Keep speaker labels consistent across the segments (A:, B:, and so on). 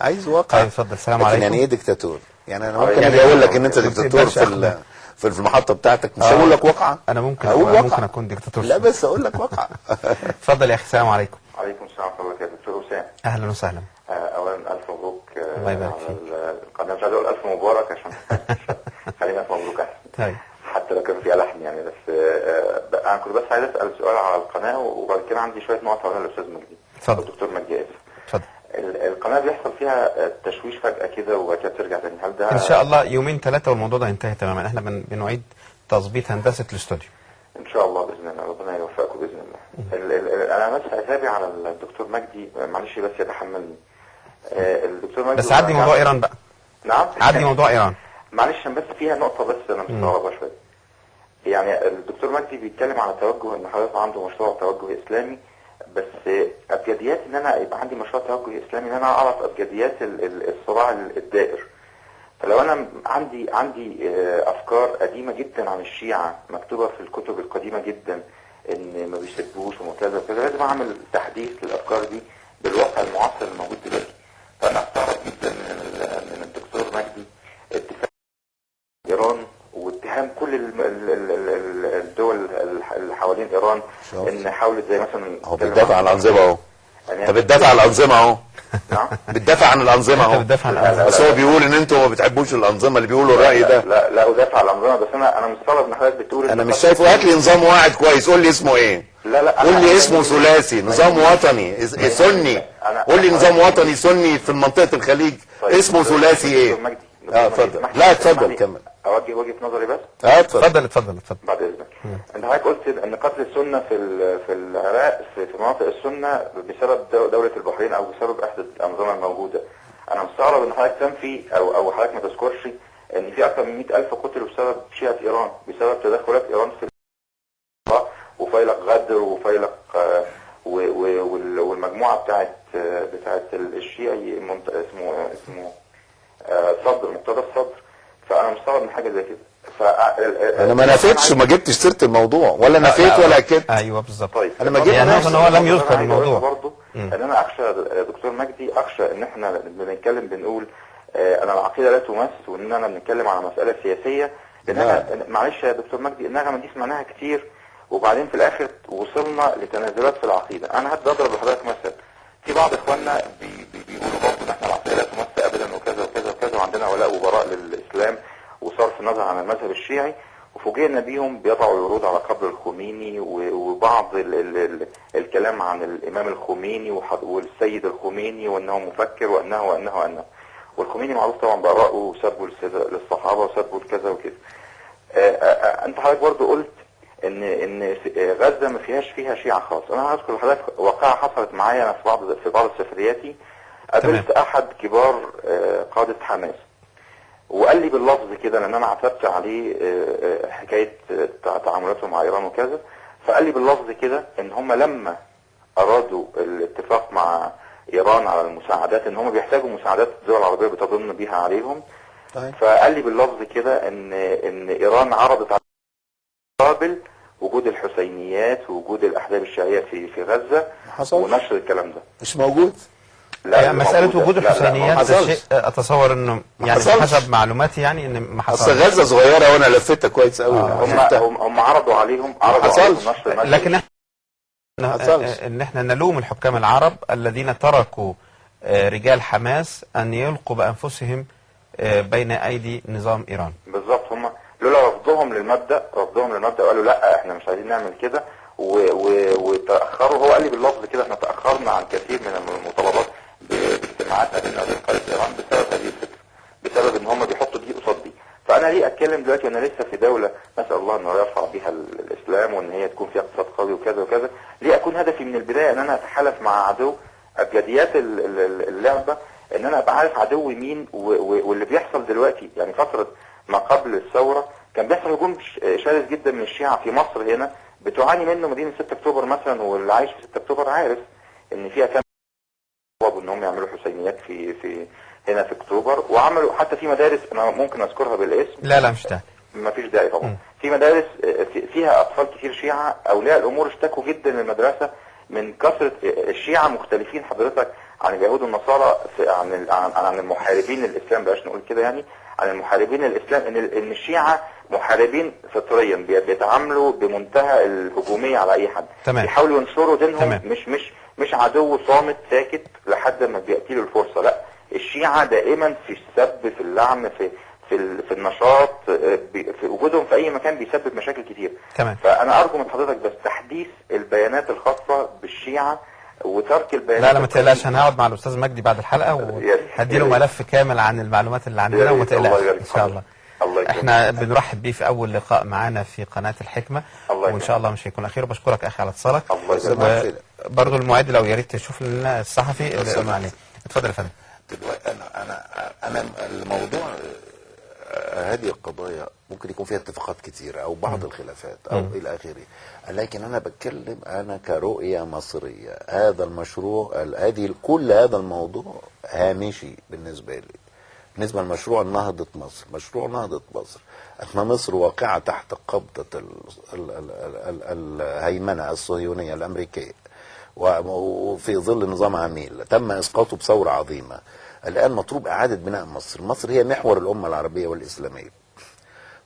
A: عايز واقع.
B: اتفضل. السلام عليكم.
A: يعني ايه ديكتاتور؟ يعني انا ممكن اجي اقول لك ان انت ديكتاتور في المحطه بتاعتك، مش هقول لك واقعه.
B: انا ممكن اكون ديكتاتور.
A: لا بس اقول لك واقعه.
B: اتفضل يا اخي. السلام عليكم.
C: عليكم السلام ورحمه الله وبركاته. دكتور وسام،
B: اهلا وسهلا.
C: اولا الف مبروك
B: الله يبارك فيك.
C: القناه. مش عايز اقول الف مبارك عشان خلينا الف مبروك احسن، حتى لو كان فيها لحن يعني. بس انا كنت بس عايز اسال سؤال على القناه، وبعد كده عندي شويه نقط هقولها للاستاذ مجدي.
B: اتفضل.
C: الدكتور مجدي اسف.
B: اتفضل.
C: القناه بيحصل فيها تشويش فجاه كده وبعد كده ترجع تاني، هل ده
B: ان شاء الله يومين ثلاثه والموضوع ده ينتهي تماما. احنا بنعيد تظبيط هندسه الاستوديو
C: ان شاء الله باذن الله، ربنا يوفقكم باذن الله. انا بس اتابع على الدكتور مجدي، معلش بس يتحملني الدكتور مجدي.
B: بس عدي موضوع ايران بقى.
C: نعم
B: عدي موضوع ايران.
C: معلش بس فيها نقطه بس انا مستغربها شويه. يعني الدكتور مجدي بيتكلم على توجه ان حضرتك عنده مشروع توجه اسلامي، بس ابجديات ان انا يبقى عندي مشروع توجه اسلامي ان انا اعرف ابجديات الصراع الدائر. فلو انا عندي افكار قديمه جدا عن الشيعه مكتوبه في الكتب القديمه جدا ان ما بيسبوش وكذا وكذا، لازم اعمل تحديث للافكار دي بالواقع المعاصر الموجود دلوقتي. فانا استغرب جدا من الدكتور مجدي اتفاق ايران واتهام كل الدول اللي حوالين ايران ان حاولت زي مثلا.
A: هو بيدافع عن الانظمه اهو. انت بتدافع عن الانظمه اهو.
C: نعم
A: بتدافع عن الانظمه اهو. بس هو بيقول ان انتوا ما بتحبوش الانظمه اللي بيقولوا الراي ده.
C: لا ادافع عن الانظمه، بس انا مستغرب ان حضرتك بتقول
A: انا مش شايفه. هات لي نظام واحد كويس، قول لي اسمه ايه.
C: لا
A: قول لي اسمه ثلاثي، نظام وطني سني. قول لي نظام وطني سني في منطقه الخليج اسمه ثلاثي ايه؟ اتفضل. لا اتفضل كمل.
C: اوجه وجهه نظري بس.
A: اتفضل
C: بعد اذنك. انت حضرتك قلت ان قتل السنه في العراق في مناطق السنه بسبب دوله البحرين او بسبب احدى الانظمه الموجوده. انا مستغرب ان حضرتك تنفي او حضرتك ما تذكرش ان في اكثر من 100,000 قتلوا بسبب شيعه ايران، بسبب تدخلات ايران في وفيلق غدر وفيلق والمجموعه بتاعت الشيعي اسمه صدر، مقتدى الصدر. فانا مستغرب من حاجه زي كده.
A: انا ما نفيتش وما جبتش سيره الموضوع، ولا نفيت ولا اكدت.
B: ايوه بالظبط.
C: طيب
B: انا ما جبتش ان هو لم يذكر الموضوع
C: برضه. ان انا اخشى دكتور مجدي، اخشى ان احنا بنتكلم بنقول انا العقيده لا تمس، واننا بنتكلم على مساله سياسيه. معلش يا دكتور مجدي، النغمه دي سمعناها كتير وبعدين في الاخر وصلنا لتنازلات في العقيده. انا هضرب لحضرتك مثل. في بعض اخواننا بيقولوا برضه ان احنا العقيده لا تمس ابدا وكذا وكذا وكذا، وعندنا ولاء وبراء للاسلام وصرف النظر عن المذهب الشيعي، وفوجئنا بيهم بيضعوا الورود على قبر الخميني وبعض الكلام عن الامام الخميني والسيد الخميني وانه مفكر وانه والخميني معروف طبعا بارائه وسبه للصحابه وسبه كذا وكذا. انت حضرتك برضه قلت ان غزه ما فيها شيعه خاص. انا هذكر لحضرتك واقعه حصلت معايا انا في بعض سفرياتي. قابلت احد كبار قاده حماس وقال لي باللفظ كده، لان انا عثرت عليه حكايه تعاملاتهم مع ايران وكذا. فقال لي باللفظ كده ان هم لما ارادوا الاتفاق مع ايران على المساعدات، ان هم بيحتاجوا مساعدات الدول العربيه بتضن بيها عليهم. فقال لي باللفظ كده ان ايران عرضت على مقابل وجود الحسينيات ووجود الاحزاب الشيعيه في غزه ونشر الكلام ده.
A: مش موجود.
B: لا يعني مسألة وجود الحسينيات ده شيء أتصور إنه يعني حسب معلوماتي يعني إن ما حصلش.
A: أصل غزة صغيرة وأنا لفتها كويس قوي.
C: هم عرضوا عليهم نشر.
B: لكن إن إحنا نلوم الحكام العرب الذين تركوا رجال حماس أن يلقوا بأنفسهم بين أيدي نظام إيران.
C: بالظبط. هم لولا رفضهم للمبدأ وقالوا لا إحنا مش عايزين نعمل كده وتأخروا. هو قال لي باللفظ كده احنا تأخرنا عن كثير من المطالبات باجتماعاتنا بين قادة ايران بسبب هذه الفكرة، بسبب ان هم بيحطوا دي قصاد دي. فانا ليه اتكلم دلوقتي وانا لسه في دولة نسأل الله انه يرفع بها الاسلام وان هي تكون فيها اقتصاد قوي وكذا وكذا؟ ليه اكون هدفي من البداية ان انا اتحالف مع عدو؟ ابجديات اللعبة ان انا ابقى عارف عدوي مين. واللي بيحصل دلوقتي يعني فترة ما قبل الثورة كان بيحصل هجوم شرس جدا من الشيعة في مصر هنا بتعاني منه مدينة 6 اكتوبر مثلا، واللي عايش في 6 اكتوبر عارف ان فيها كام طلبوا انهم يعملوا حسينيات في هنا في اكتوبر، وعملوا حتى في مدارس انا ممكن اذكرها بالاسم.
B: لا مش داعي.
C: ما فيش داعي طبعا. في مدارس فيها اطفال كتير شيعة، اولياء الامور اشتكوا جدا للمدرسة من كثرة الشيعة مختلفين حضرتك عن اليهود والنصارى عن المحاربين الاسلام، بلاش نقول كده يعني، عن المحاربين الاسلام، ان الشيعة محاربين فطريا بيتعاملوا بمنتهى الهجومية على اي حد.
B: تمام.
C: بيحاولوا ينشروا دينهم.
B: تمام.
C: مش عدو صامت ساكت لحد ما بيأتي له الفرصة، لا، الشيعة دائما في السب، في اللعن، في النشاط، في وجودهم في اي مكان بيسبب مشاكل كتير.
B: تمام.
C: فانا ارجو من حضرتك بس تحديث البيانات الخاصة بالشيعة وترك البيانات.
B: لا ما تقلقش، انا هقعد مع الاستاذ مجدي بعد الحلقه وهدي له ملف كامل عن المعلومات اللي عندنا، وما تقلقش ان شاء الله. احنا بنرحب بيه في اول لقاء معانا في قناه الحكمه، وان شاء الله مش هيكون اخير. بشكرك اخي على اتصالك. برضه المعد لو يا ريت تشوف لنا الصحفي اللي قلنا عليه. اتفضل يا فندم.
A: دلوقتي انا الموضوع هذه القضايا ممكن يكون فيها اتفاقات كتيرة او بعض الخلافات او الى اخره، لكن انا بتكلم انا كرؤية مصرية. هذا المشروع كل هذا الموضوع هامشي بالنسبة لي، بالنسبة لمشروع نهضة مصر. مشروع نهضة مصر، احنا مصر واقعة تحت قبضة الهيمنة الصهيونية الامريكية، وفي ظل نظام عميل تم اسقاطه بثورة عظيمة. الآن مطلوب إعادة بناء مصر. مصر هي محور الأمة العربية والإسلامية.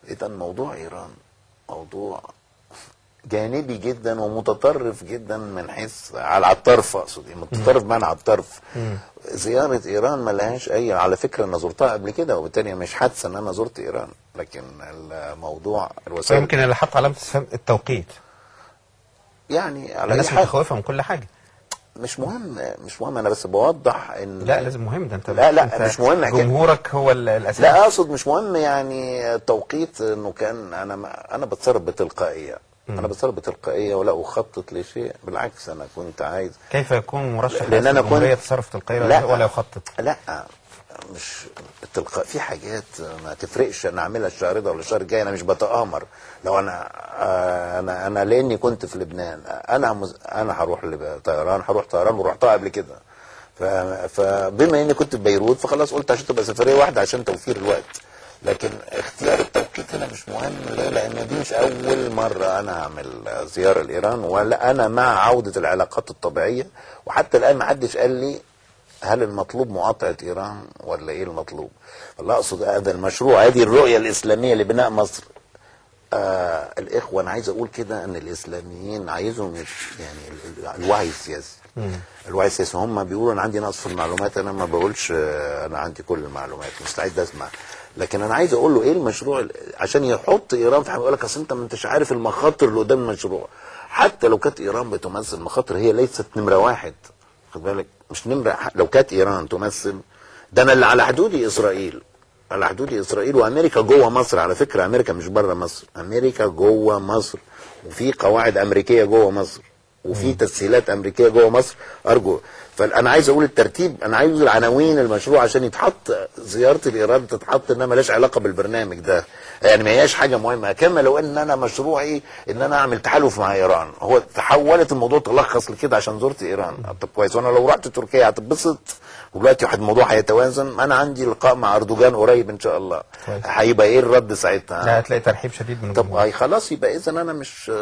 A: إذا موضوع إيران موضوع جانبي جدا ومتطرف جدا، من حيث على الطرف، أقصد متطرف معنى على الطرف. زيارة إيران ما لهاش أي، على فكرة أنا زرتها قبل كده، وبالتالي مش حادثة أن أنا زرت إيران، لكن الموضوع
B: الوسائل يمكن اللي حط علامة التوقيت
A: يعني على
B: الناس متخوفة من كل حاجة.
A: مش مهم انا بس بوضح ان
B: لا لازم مهم، ده انت
A: لا مش مهم
B: جمهورك هو الاساس.
A: لا اقصد مش مهم يعني التوقيت، انه كان انا بتصرف بتلقائيه. انا بتصرف بتلقائيه ولا اخطط لشيء، بالعكس انا كنت عايز.
B: كيف يكون مرشح
A: لان انا كنت
B: تصرف تلقائي ولا يخطط؟
A: لا مش التلقاء، في حاجات ما تفرقش انا اعملها الشهر ده ولا الشهر الجاي. انا مش بتآمر. لو انا لاني كنت في لبنان، انا هروح طيران، هروح طيران ورحتها قبل كده. فبما اني كنت في بيروت فخلاص قلت عشان تبقى سفريه واحده عشان توفير الوقت. لكن اختيار التوقيت هنا مش مهم. ليه؟ لان دي مش اول مره انا اعمل زياره لايران، ولا انا مع عوده العلاقات الطبيعيه. وحتى الان ما حدش قال لي هل المطلوب مقاطعة إيران ولا إيه المطلوب؟ والله أقصد هذا المشروع، هذه الرؤية الإسلامية لبناء مصر. الإخوة أنا عايز أقول كده أن الإسلاميين عايزهم يعني الوعي السياسي. الوعي السياسي. هم بيقولوا أنا عندي نقص في المعلومات، أنا ما بقولش أنا عندي كل المعلومات، مستعد أسمع. لكن أنا عايز أقول له إيه المشروع عشان يحط إيران في حاجة. يقول لك أصل أنت ما أنتش عارف المخاطر اللي قدام المشروع. حتى لو كانت إيران بتمثل مخاطر، هي ليست نمرة واحد. خد بالك، مش نمرة. لو كانت إيران تمثل، ده أنا اللي على حدود إسرائيل، على حدود إسرائيل وأمريكا جوه مصر. على فكرة أمريكا مش بره مصر، أمريكا جوه مصر، وفي قواعد أمريكية جوه مصر، وفي تسهيلات أمريكية جوه مصر. أرجو. فأنا عايز أقول الترتيب، أنا عايز العناوين المشروع عشان يتحط زيارة الإيران تتحط إنها مالهاش علاقة بالبرنامج ده، يعني ما هياش حاجة مهمة. كما لو إن أنا مشروعي إن أنا أعمل تحالف مع إيران، هو تحولت الموضوع تلخص لكده عشان زرت إيران. طب كويس، وأنا لو رحت تركيا هتتبسط، ودلوقتي واحد الموضوع هيتوازن. أنا عندي لقاء مع أردوغان قريب إن شاء الله، هيبقى إيه الرد ساعتها؟
B: لا هتلاقي ترحيب شديد من
A: طب خلاص، يبقى إذا أنا مش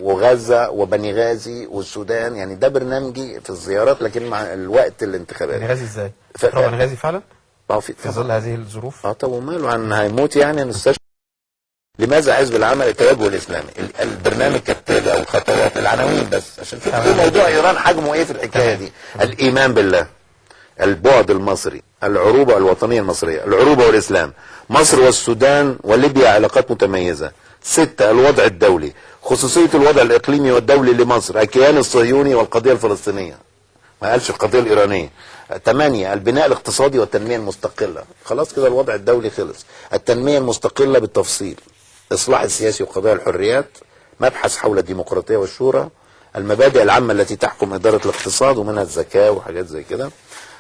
A: وغزة وبني غازي والسودان، يعني ده برنامجي في الزيارات، لكن مع الوقت الانتخابات.
B: بني غازي ازاي؟ بني غازي فعلا؟ في ظل هذه الظروف؟
A: طب وماله، عن هيموت يعني نستشفى. لماذا حزب العمل التوجه الاسلامي؟ البرنامج كالتالي او الخطوات، العناوين بس عشان في موضوع ايران حجمه ايه في الحكايه دي. الايمان بالله، البعد المصري، العروبه الوطنيه المصريه، العروبه والاسلام، مصر والسودان وليبيا علاقات متميزه. 6 الوضع الدولي، خصوصيه الوضع الاقليمي والدولي لمصر، الكيان الصهيوني والقضيه الفلسطينيه، ما قالش القضيه الايرانيه. 8 البناء الاقتصادي والتنميه المستقله. خلاص كده الوضع الدولي خلص. التنميه المستقله بالتفصيل، اصلاح السياسي وقضايا الحريات، مبحث حول الديمقراطيه والشورى، المبادئ العامه التي تحكم اداره الاقتصاد ومنها الزكاه وحاجات زي كده،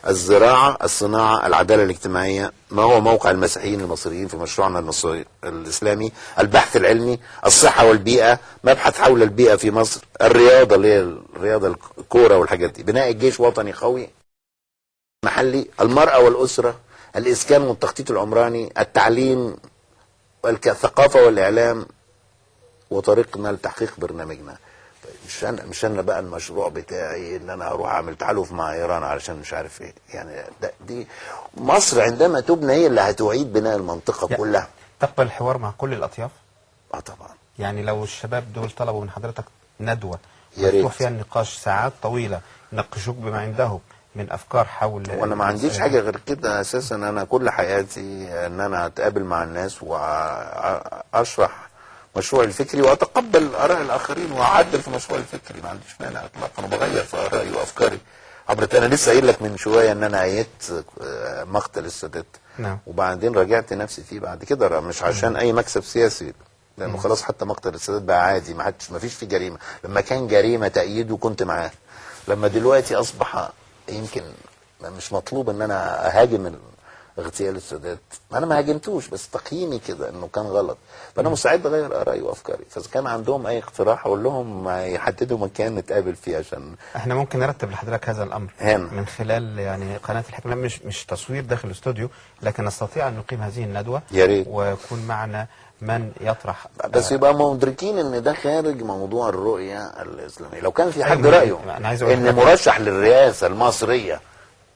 A: الزراعه، الصناعه، العداله الاجتماعيه، ما هو موقع المسيحيين المصريين في مشروعنا الاسلامي، البحث العلمي، الصحه والبيئه، مبحث حول البيئه في مصر، الرياضه اللي هي الرياضه الكوره والحاجات دي، بناء الجيش وطني قوي محلي، المراه والاسره، الاسكان والتخطيط العمراني، التعليم، الثقافه والاعلام، وطريقنا لتحقيق برنامجنا. مش انا بقى المشروع بتاعي ان انا اروح اعمل تحالف مع ايران علشان مش عارف ايه يعني. دي مصر عندما تبنى هي اللي هتعيد بناء المنطقه كلها.
B: تقبل الحوار مع كل الاطياف؟
A: طبعا.
B: يعني لو الشباب دول طلبوا من حضرتك ندوه
A: مفتوح
B: فيها النقاش ساعات طويله، يناقشوك بما عندهم من افكار حول،
A: وانا ما عنديش حاجه غير كده اساسا. انا كل حياتي ان انا اتقابل مع الناس واشرح مشروعي الفكري واتقبل اراء الاخرين واعدل في مشروعي الفكري، ما عنديش مانع اطلاقا، وبغير في ارائي وافكاري. انا لسه قايل لك من شويه ان انا ايدت مقتل السادات.
B: نعم.
A: وبعدين راجعت نفسي فيه بعد كده، مش عشان اي مكسب سياسي، لانه خلاص حتى مقتل السادات بقى عادي، ما فيش فيه جريمه. لما كان جريمه تأييده كنت معاه، لما دلوقتي اصبح يمكن مش مطلوب ان انا اهاجم اغتيال السادات، انا ما هاجمتوش، بس تقييمي كده انه كان غلط، فانا مستعد اغير ارائي وافكاري. فاذا كان عندهم اي اقتراح اقول لهم يحددوا مكان نتقابل فيه. عشان
B: احنا ممكن نرتب لحضرتك هذا الامر
A: هنا
B: من خلال يعني قناه الحكمه، مش تصوير داخل الاستوديو، لكن نستطيع ان نقيم هذه الندوه.
A: يا ريت.
B: ويكون معنا من يطرح،
A: بس يبقى مدركين ان ده خارج موضوع الرؤيه الاسلاميه. لو كان في حد رايه ان مرشح للرئاسه المصريه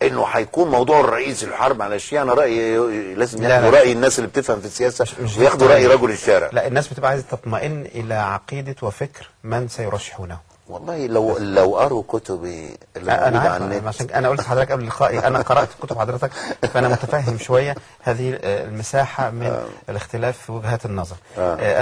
A: انه هيكون موضوع الرئيس الحرب على الشيعة، انا رايي لازم ياخدوا راي الناس اللي بتفهم في السياسه وياخدوا راي رجل الشارع.
B: لا، الناس بتبقى عايزه تطمئن الى عقيده وفكر من سيرشحونه.
A: والله لو قروا كتبي اللي موجوده على النت.
B: عشان انا قلت لحضرتك قبل اللقاء انا قرات كتب حضرتك، فانا متفهم شويه هذه المساحه من الاختلاف في وجهات النظر.